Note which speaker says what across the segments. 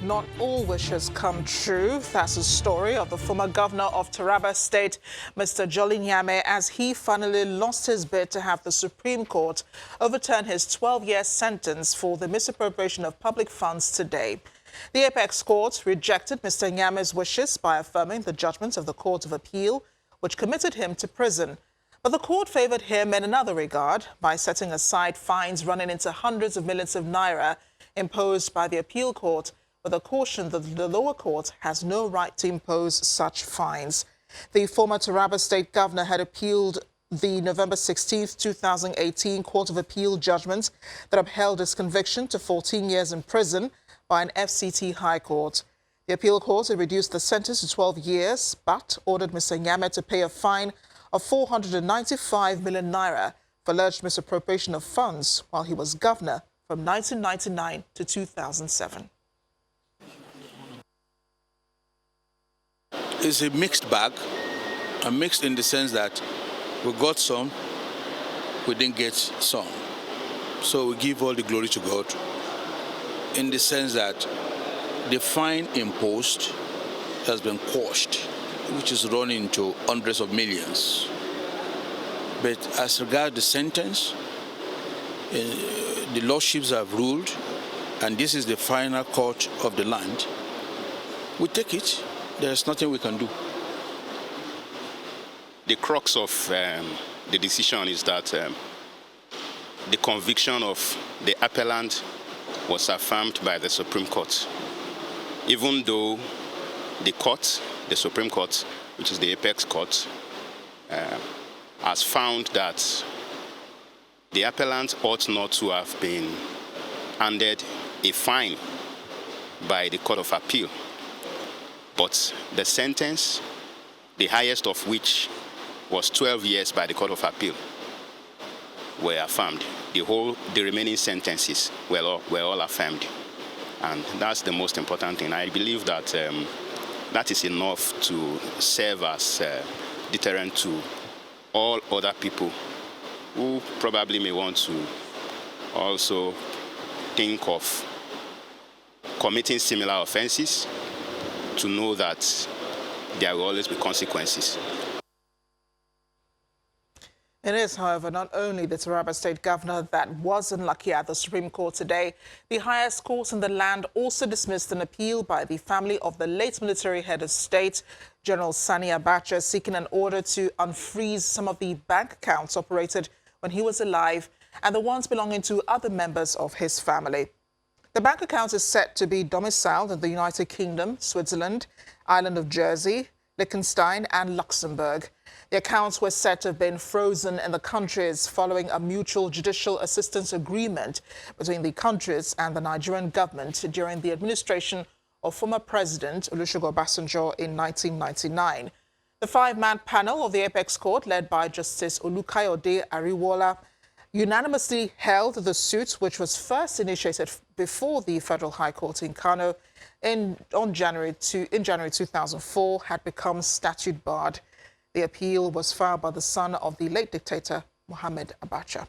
Speaker 1: not all wishes come true. That's the story of the former governor of Taraba State, Mr. Jolly Nyame, as he finally lost his bid to have the Supreme Court overturn his 12-year sentence for the misappropriation of public funds today. The Apex Court rejected Mr. Nyame's wishes by affirming the judgment of the Court of Appeal, which committed him to prison. But the court favoured him in another regard by setting aside fines running into hundreds of millions of naira imposed by the appeal court, with a caution that the lower court has no right to impose such fines. The former Taraba State governor had appealed the November 16, 2018 Court of Appeal judgment that upheld his conviction to 14 years in prison by an FCT High Court. The appeal court had reduced the sentence to 12 years, but ordered Mr. Nyame to pay a fine of 495 million naira for alleged misappropriation of funds while he was governor from 1999 to 2007.
Speaker 2: It's a mixed bag, a mixed in the sense that we got some, we didn't get some. So we give all the glory to God in the sense that the fine imposed has been quashed, which is running into hundreds of millions. But as regards the sentence, the lordships have ruled, and this is the final court of the land. We take it. There's nothing we can do.
Speaker 3: The crux of the decision is that the conviction of the appellant was affirmed by the Supreme Court, even though the court, the Supreme Court, which is the Apex Court, has found that the appellant ought not to have been handed a fine by the Court of Appeal. But the sentence, the highest of which was 12 years by the Court of Appeal, were affirmed. The remaining sentences were all affirmed. And that's the most important thing. I believe that that is enough to serve as deterrent to all other people who probably may want to also think of committing similar offenses, to know that there will always be consequences.
Speaker 1: It is, however, not only the Taraba State governor that was unlucky at the Supreme Court today. The highest court in the land also dismissed an appeal by the family of the late military head of state, General Sani Abacha, seeking an order to unfreeze some of the bank accounts operated when he was alive and the ones belonging to other members of his family. The bank account is set to be domiciled in the United Kingdom, Switzerland, Island of Jersey, Liechtenstein and Luxembourg. The accounts were said to have been frozen in the countries following a mutual judicial assistance agreement between the countries and the Nigerian government during the administration of former President Olusegun Obasanjo in 1999. The five-man panel of the Apex Court, led by Justice Olukayode Ariwola, unanimously held the suit, which was first initiated before the Federal High Court in Kano in January 2004, had become statute barred. The appeal was filed by the son of the late dictator, Mohamed Abacha.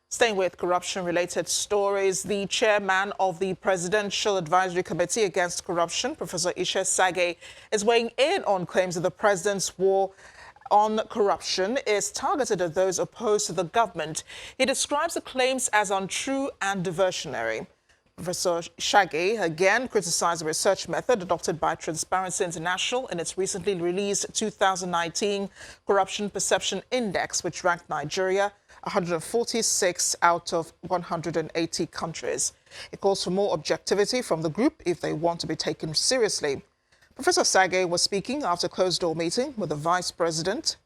Speaker 1: Staying with corruption-related stories, the chairman of the Presidential Advisory Committee Against Corruption, Professor Ishe Sage, is weighing in on claims that the president's war on corruption is targeted at those opposed to the government. He describes the claims as untrue and diversionary. Professor Shaggy again criticized the research method adopted by Transparency International in its recently released 2019 Corruption Perception Index, which ranked Nigeria 146 out of 180 countries. It calls for more objectivity from the group if they want to be taken seriously. Professor Sage was speaking after a closed-door meeting with the Vice President,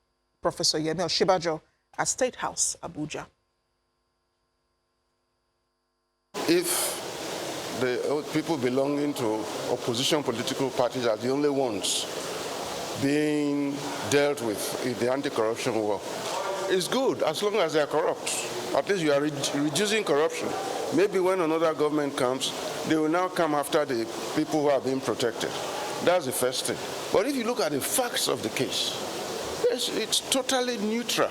Speaker 1: Professor Yemi Oshibajo, at State House, Abuja.
Speaker 4: If the people belonging to opposition political parties are the only ones being dealt with in the anti-corruption war, it's good as long as they are corrupt. At least you are reducing corruption. Maybe when another government comes, they will now come after the people who are being protected. That's the first thing. But if you look at the facts of the case, it's totally neutral.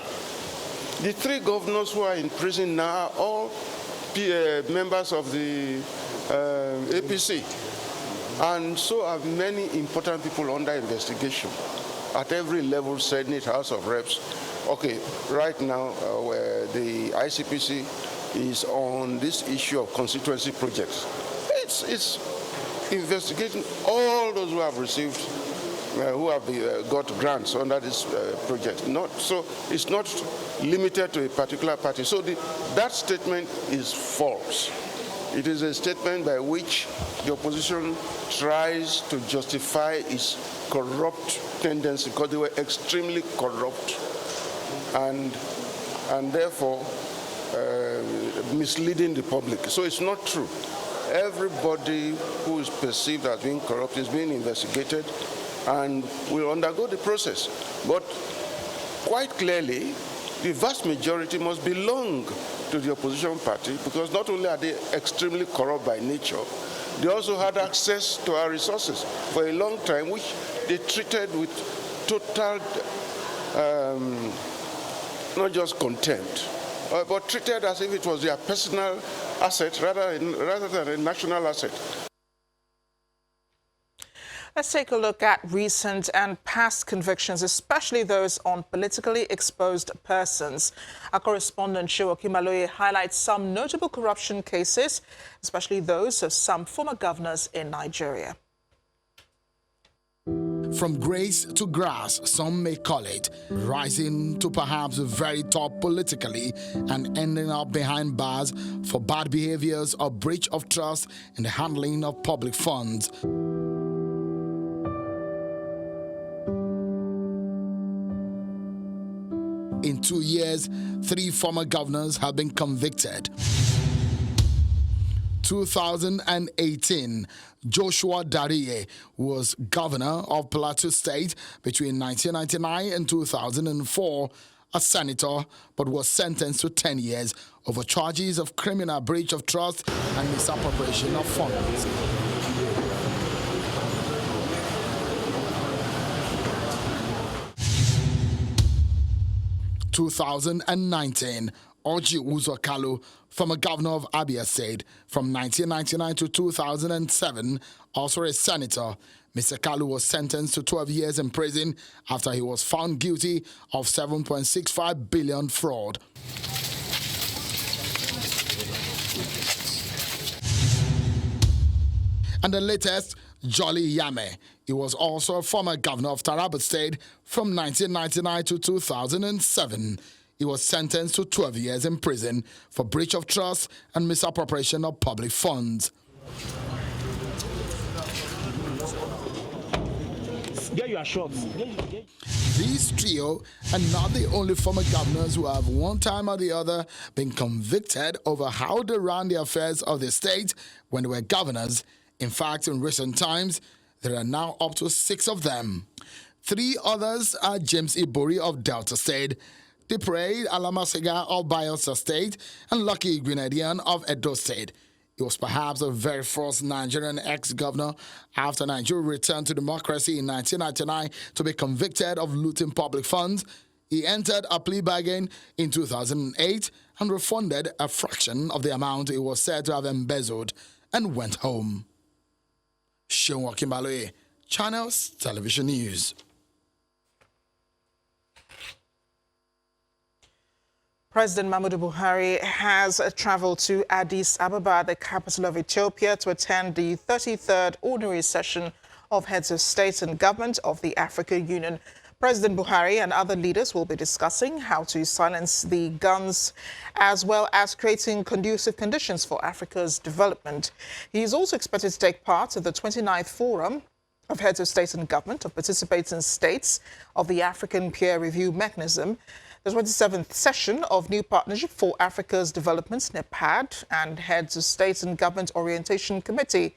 Speaker 4: The three governors who are in prison now are all members of the APC. And so are many important people under investigation at every level, Senate, House of Reps. Okay, right now, the ICPC is on this issue of constituency projects. It's investigating all those who have received, who have got grants under this project. So it's not limited to a particular party. So that statement is false. It is a statement by which the opposition tries to justify its corrupt tendency, because they were extremely corrupt and therefore misleading the public. So it's not true. Everybody who is perceived as being corrupt is being investigated and will undergo the process. But quite clearly, the vast majority must belong to the opposition party, because not only are they extremely corrupt by nature, they also had access to our resources for a long time, which they treated with total, not just contempt, but treated as if it was their personal asset rather than a national asset.
Speaker 1: Let's take a look at recent and past convictions, especially those on politically exposed persons. Our correspondent Shewa Kimaloye highlights some notable corruption cases, especially those of some former governors in Nigeria.
Speaker 5: From grace to grass, some may call it, rising to perhaps the very top politically and ending up behind bars for bad behaviors or breach of trust in the handling of public funds. In 2 years, 3 former governors have been convicted. 2018, Joshua Dariye was governor of Plateau State between 1999 and 2004, a senator, but was sentenced to 10 years over charges of criminal breach of trust and misappropriation of funds. 2019, Orji Uzor-Kalu, former governor of Abia State from 1999 to 2007, also a senator. Mr. Kalu was sentenced to 12 years in prison after he was found guilty of 7.65 billion fraud. And the latest, Jolly Nyame. He was also a former governor of Taraba State from 1999 to 2007. He was sentenced to 12 years in prison for breach of trust and misappropriation of public funds.
Speaker 6: Get your shots.
Speaker 5: These trio are not the only former governors who have one time or the other been convicted over how they ran the affairs of the state when they were governors. In fact, in recent times, there are now up to 6 of them. 3 others are James Ibori of Delta State, Tipre Alamasega of Bayelsa State, and Lucky Grenadian of Edo State. He was perhaps the very first Nigerian ex-governor after Nigeria returned to democracy in 1999 to be convicted of looting public funds. He entered a plea bargain in 2008 and refunded a fraction of the amount he was said to have embezzled and went home. Shewa Kimaloye, Channels Television News.
Speaker 1: President Muhammadu Buhari has traveled to Addis Ababa, the capital of Ethiopia, to attend the 33rd ordinary session of heads of state and government of the African Union. President Buhari and other leaders will be discussing how to silence the guns, as well as creating conducive conditions for Africa's development. He is also expected to take part in the 29th Forum of Heads of State and Government of Participating States of the African Peer Review Mechanism, the 27th session of New Partnership for Africa's Development, NEPAD, and Heads of State and Government Orientation Committee.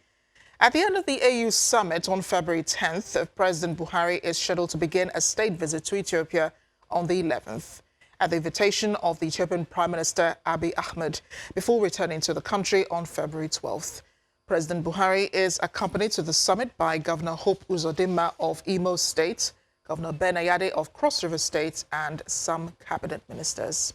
Speaker 1: At the end of the AU summit on February 10th, President Buhari is scheduled to begin a state visit to Ethiopia on the 11th, at the invitation of the Ethiopian Prime Minister Abiy Ahmed, before returning to the country on February 12th. President Buhari is accompanied to the summit by Governor Hope Uzodinma of Imo State, Governor Ben Ayade of Cross River State, and some cabinet ministers.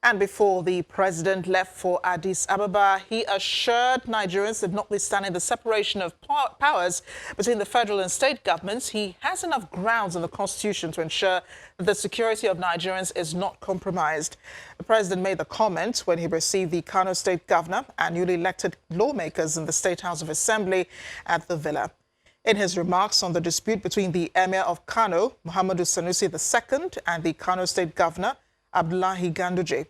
Speaker 1: And before the president left for Addis Ababa, he assured Nigerians that notwithstanding the separation of powers between the federal and state governments, he has enough grounds in the constitution to ensure that the security of Nigerians is not compromised. The president made the comment when he received the Kano state governor and newly elected lawmakers in the State House of Assembly at the villa. In his remarks on the dispute between the Emir of Kano, Muhammadu Sanusi II, and the Kano state governor, Abdullahi Ganduje,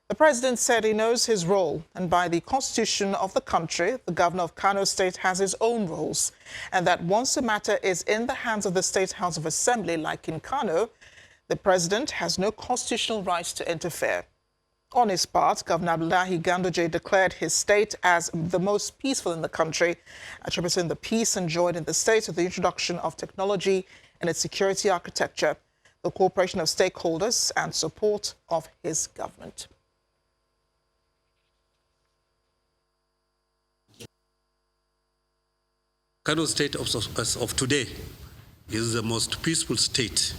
Speaker 1: the president said he knows his role, and by the constitution of the country, the governor of Kano State has his own rules, and that once a matter is in the hands of the State House of Assembly, like in Kano, the president has no constitutional right to interfere. On his part, Governor Abdullahi Ganduje declared his state as the most peaceful in the country, attributing the peace enjoyed in the state to the introduction of technology and its security architecture, the cooperation of stakeholders, and support of his government.
Speaker 7: Kano State as of today is the most peaceful state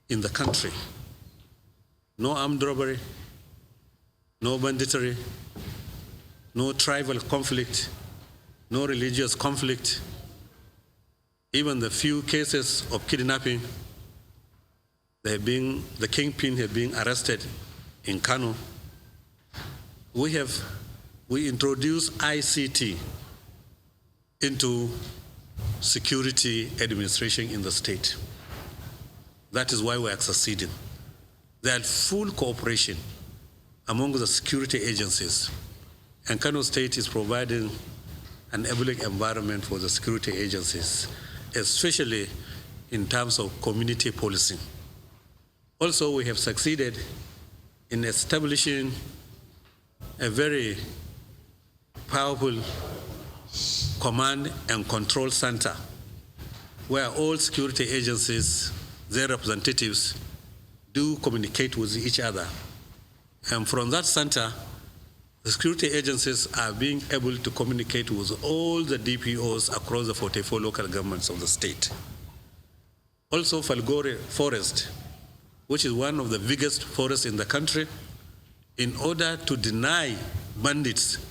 Speaker 7: in the country. No armed robbery, no banditry, no tribal conflict, no religious conflict. Even the few cases of kidnapping, the kingpin have been arrested in Kano. We introduced ICT into security administration in the state. That is why we are succeeding. There is full cooperation among the security agencies, and Kano State is providing an enabling environment for the security agencies, especially in terms of community policing. Also, we have succeeded in establishing a very powerful command and control center where all security agencies, their representatives, do communicate with each other. And from that center, the security agencies are being able to communicate with all the DPOs across the 44 local governments of the state. Also, Falgore Forest, which is one of the biggest forests in the country, in order to deny bandits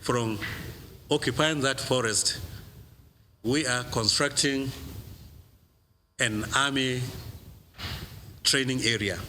Speaker 7: from occupying that forest, we are constructing an army training area